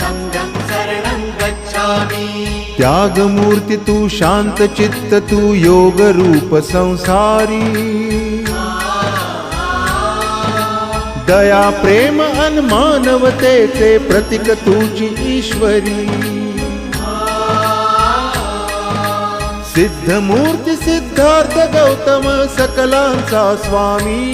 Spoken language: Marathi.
संघं शरणं गच्छामि। त्यागमूर्ति तू शांत चित्त तू योग रूप संसारी, दया प्रेम अन मानवतेचे प्रतीक तुझी ईश्वरी। सिद्ध मूर्ती सिद्धार्थ गौतम सकलांचा स्वामी,